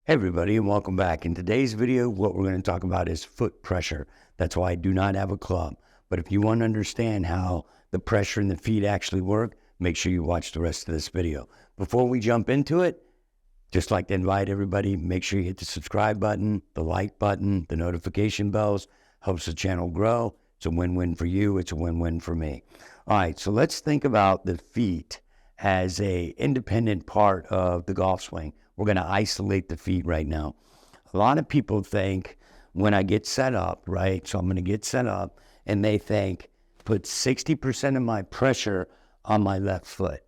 Hey everybody, and welcome back. In today's video, what we're going to talk about is foot pressure. That's why I do not have a club. But if you want to understand how the pressure in the feet actually work, make sure you watch the rest of this video. Before we jump into it, just like to invite everybody, make sure you hit the subscribe button, the like button, the notification bells. Helps the channel grow. It's a win-win for you. It's a win-win for me. All right, so let's think about the feet as a independent part of the golf swing. We're going to isolate the feet right now. A lot of people think when I get set up, right? So I'm going to get set up and they think put 60% of my pressure on my left foot.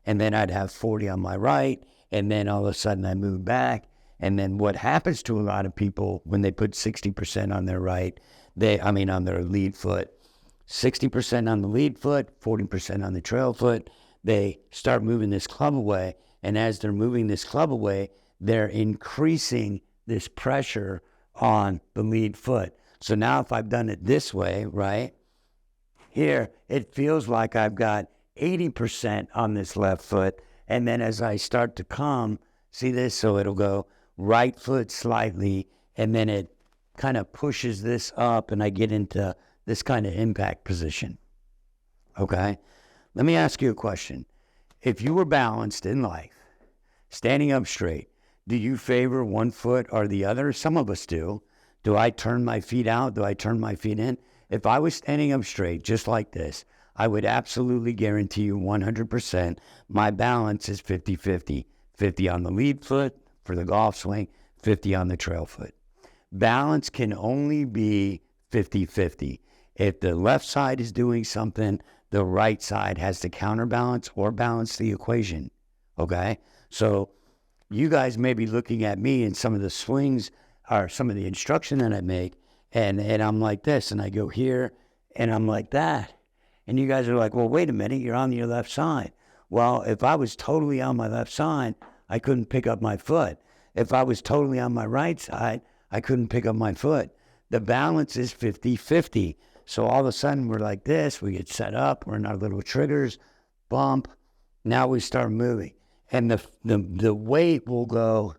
And then I'd have 40 on my right. And then all of a sudden I move back. And then what happens to a lot of people when they put 60% on their right, on their lead foot, 60% on the lead foot, 40% on the trail foot, they start moving this club away. And as they're moving this club away, they're increasing this pressure on the lead foot. So now if I've done it this way, right, here, it feels like I've got 80% on this left foot. And then as I start to come, see this? So it'll go right foot slightly, and then it kind of pushes this up, and I get into this kind of impact position. Okay? Let me ask you a question. If you were balanced in life, standing up straight, do you favor one foot or the other? Some of us do. Do I turn my feet out? Do I turn my feet in? If I was standing up straight, just like this, I would absolutely guarantee you 100% my balance is 50-50. 50 on the lead foot for the golf swing, 50 on the trail foot. Balance can only be 50-50. If the left side is doing something, the right side has to counterbalance or balance the equation, okay? So you guys may be looking at me and some of the swings or some of the instruction that I make, and I'm like this, and I go here, and I'm like that. And you guys are like, well, wait a minute, you're on your left side. Well, if I was totally on my left side, I couldn't pick up my foot. If I was totally on my right side, I couldn't pick up my foot. The balance is 50-50. So all of a sudden, we're like this. We get set up. We're in our little triggers, bump. Now we start moving. And the weight will go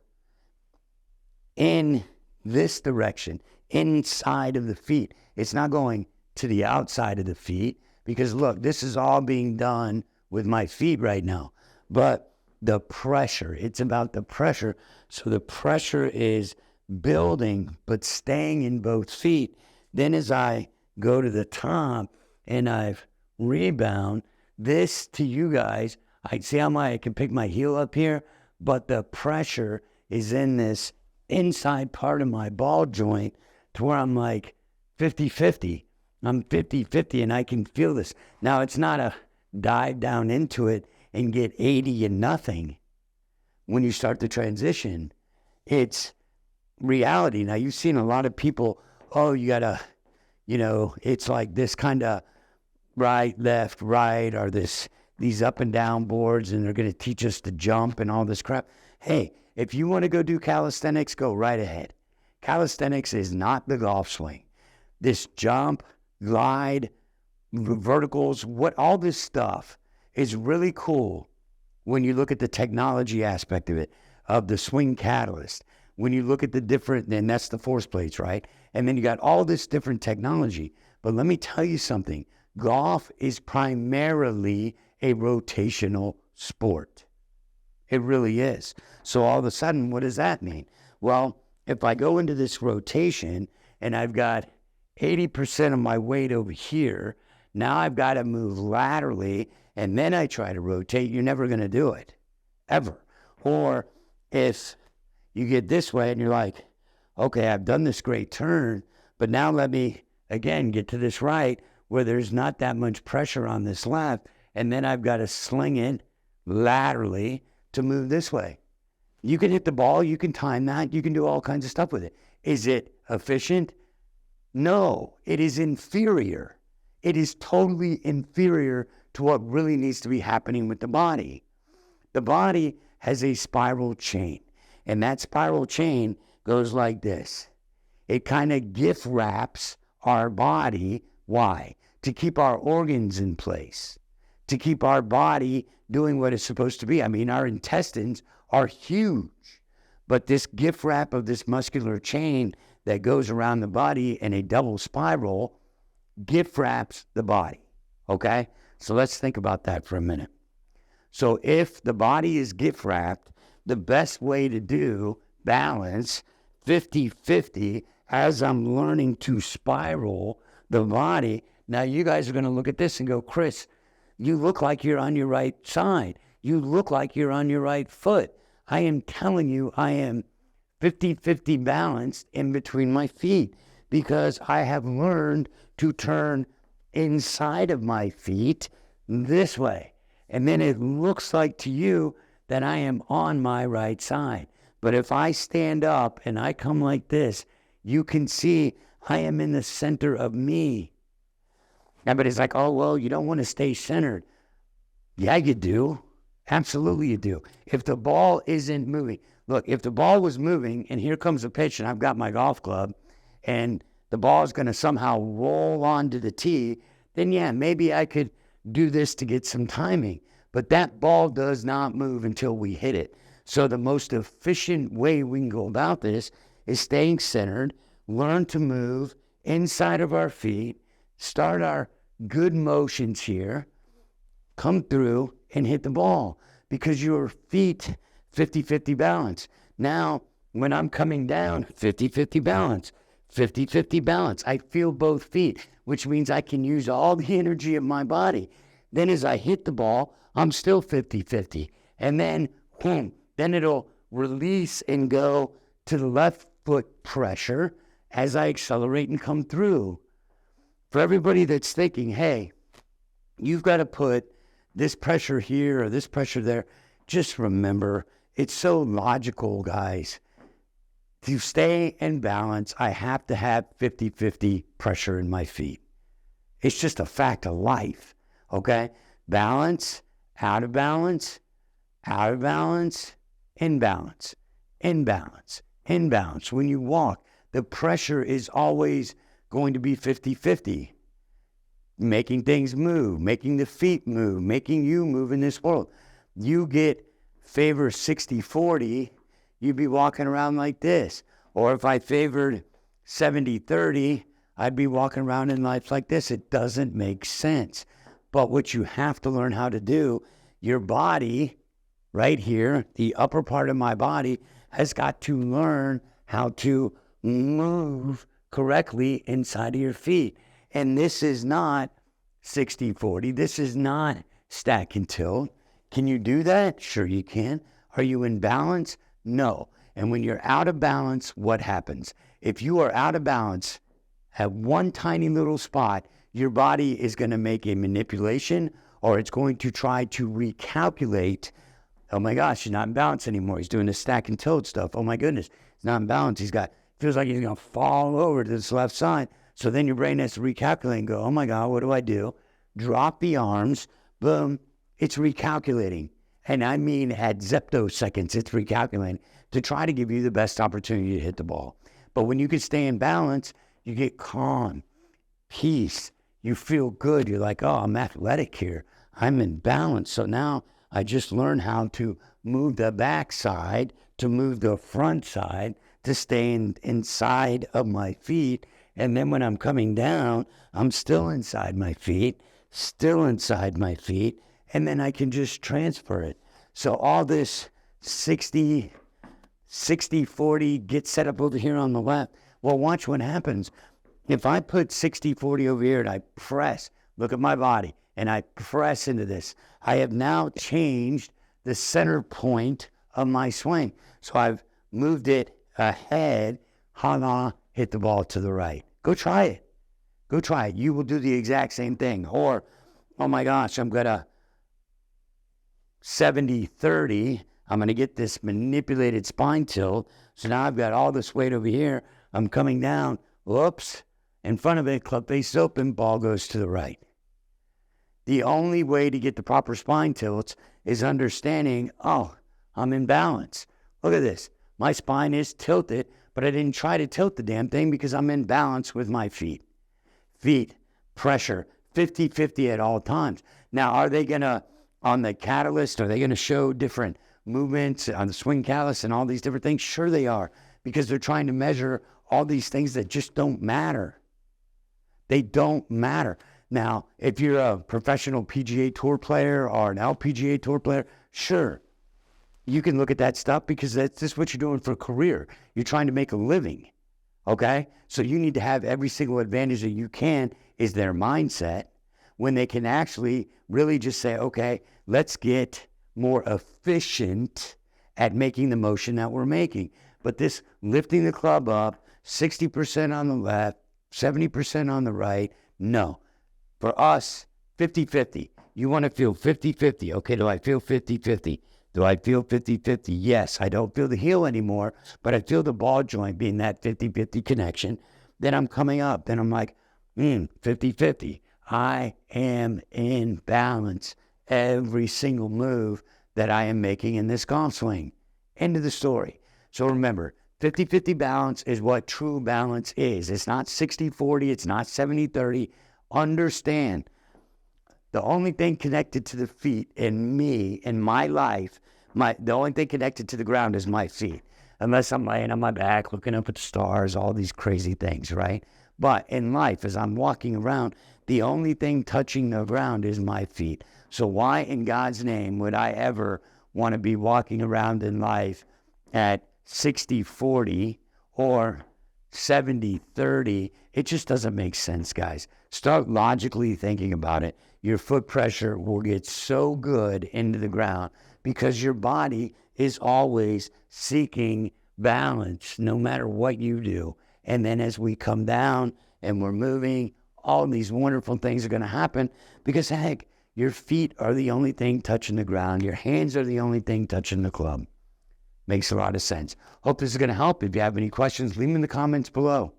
in this direction, inside of the feet. It's not going to the outside of the feet because, look, this is all being done with my feet right now. But the pressure, it's about the pressure. So the pressure is building but staying in both feet. Then as I go to the top and I've rebound, this to you guys, I see how I can pick my heel up here, but the pressure is in this inside part of my ball joint to where I'm like 50-50. I'm 50-50 and I can feel this. Now it's not a dive down into it and get 80 and nothing. When you start the transition, it's reality. Now you've seen a lot of people, oh, you gotta, it's like this kind of right, left, right, or these up and down boards, and they're going to teach us to jump and all this crap. Hey, if you want to go do calisthenics, go right ahead. Calisthenics is not the golf swing. This jump, glide, verticals, all this stuff is really cool when you look at the technology aspect of it, of the swing catalyst. When you look at the different, and that's the force plates, right? And then you got all this different technology. But let me tell you something. Golf is primarily a rotational sport. It really is. So all of a sudden, what does that mean? Well, if I go into this rotation and I've got 80% of my weight over here, now I've got to move laterally, and then I try to rotate. You're never going to do it, ever. Or if you get this way and you're like, okay, I've done this great turn, but now let me, again, get to this right where there's not that much pressure on this left, and then I've got to sling it laterally to move this way. You can hit the ball, you can time that, you can do all kinds of stuff with it. Is it efficient? No, it is inferior. It is totally inferior to what really needs to be happening with the body. The body has a spiral chain, and that spiral chain goes like this. It kind of gift wraps our body. Why? To keep our organs in place, to keep our body doing what it's supposed to be. I mean, our intestines are huge, But this gift wrap of this muscular chain that goes around the body in a double spiral gift wraps the body, okay? So let's think about that for a minute. So if the body is gift wrapped, the best way to do balance 50-50 as I'm learning to spiral the body. Now you guys are going to look at this and go, Chris, you look like you're on your right side. You look like you're on your right foot. I am telling you, I am 50-50 balanced in between my feet because I have learned to turn inside of my feet this way. And then it looks like to you that I am on my right side. But if I stand up and I come like this, you can see I am in the center of me. Everybody's like, oh, well, you don't want to stay centered. Yeah, you do. Absolutely you do. If the ball isn't moving. Look, if the ball was moving and here comes a pitch and I've got my golf club and the ball is going to somehow roll onto the tee, then yeah, maybe I could do this to get some timing. But that ball does not move until we hit it. So the most efficient way we can go about this is staying centered, learn to move inside of our feet, start our good motions here, come through and hit the ball because your feet 50-50 balance. Now, when I'm coming down, 50-50 balance, 50-50 balance. I feel both feet, which means I can use all the energy of my body. Then as I hit the ball, I'm still 50-50. And then, boom, then it'll release and go to the left foot pressure as I accelerate and come through. For everybody that's thinking, hey, you've got to put this pressure here or this pressure there, just remember, it's so logical, guys. To stay in balance, I have to have 50-50 pressure in my feet. It's just a fact of life, okay? Balance, out of balance, out of balance, imbalance, imbalance, imbalance. When you walk, the pressure is always going to be 50-50. Making things move, making the feet move, making you move in this world. You get favor 60-40, you'd be walking around like this. Or if I favored 70-30, I'd be walking around in life like this. It doesn't make sense. But what you have to learn how to do, your body right here, the upper part of my body, has got to learn how to move correctly inside of your feet. And this is not 60-40. This is not stack and tilt. Can you do that? Sure you can. Are you in balance? No. And when you're out of balance, what happens? If you are out of balance at one tiny little spot, your body is going to make a manipulation or it's going to try to recalculate. Oh my gosh, he's not in balance anymore. He's doing the stack and tilt stuff. Oh my goodness, he's not in balance. Feels like he's going to fall over to this left side. So then your brain has to recalculate and go, oh my God, what do I do? Drop the arms, boom, it's recalculating. And I mean at zeptoseconds, it's recalculating to try to give you the best opportunity to hit the ball. But when you can stay in balance, you get calm, peace, you feel good. You're like, oh, I'm athletic here. I'm in balance. So now I just learned how to move the back side, to move the front side, to stay inside of my feet. And then when I'm coming down, I'm still inside my feet, and then I can just transfer it. So all this 60-40 get set up over here on the left. Well, watch what happens. If I put 60-40 over here and I press, look at my body, and I press into this, I have now changed the center point of my swing. So I've moved it ahead, hit the ball to the right. Go try it. Go try it. You will do the exact same thing. Or, oh my gosh, I'm going to 70-30. I'm going to get this manipulated spine tilt. So now I've got all this weight over here. I'm coming down. Whoops. In front of it, club face open, ball goes to the right. The only way to get the proper spine tilts is understanding, oh, I'm in balance. Look at this. My spine is tilted, but I didn't try to tilt the damn thing because I'm in balance with my feet. Feet, pressure, 50-50 at all times. Now, are they going to, on the catalyst, are they going to show different movements on the swing callus and all these different things? Sure they are, because they're trying to measure all these things that just don't matter. They don't matter. Now, if you're a professional PGA Tour player or an LPGA Tour player, sure, you can look at that stuff because that's just what you're doing for a career. You're trying to make a living, okay? So you need to have every single advantage that you can is their mindset, when they can actually really just say, okay, let's get more efficient at making the motion that we're making. But this lifting the club up, 60% on the left, 70% on the right, no. For us, 50-50. You want to feel 50-50. Okay, do I feel 50-50? Do I feel 50-50? Yes, I don't feel the heel anymore, but I feel the ball joint being that 50-50 connection. Then I'm coming up. Then I'm like, 50-50. I am in balance every single move that I am making in this golf swing. End of the story. So remember, 50-50 balance is what true balance is. It's not 60-40. It's not 70-30. Understand, the only thing connected to the feet in me, in my life, the only thing connected to the ground is my feet. Unless I'm laying on my back, looking up at the stars, all these crazy things, right? But in life, as I'm walking around, the only thing touching the ground is my feet. So why in God's name would I ever want to be walking around in life at 60-40 or 70-30? It just doesn't make sense, guys. Start logically thinking about it. Your foot pressure will get so good into the ground because your body is always seeking balance no matter what you do. And then as we come down and we're moving, all these wonderful things are going to happen because, heck, your feet are the only thing touching the ground. Your hands are the only thing touching the club. Makes a lot of sense. Hope this is going to help. If you have any questions, leave them in the comments below.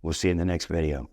We'll see you in the next video.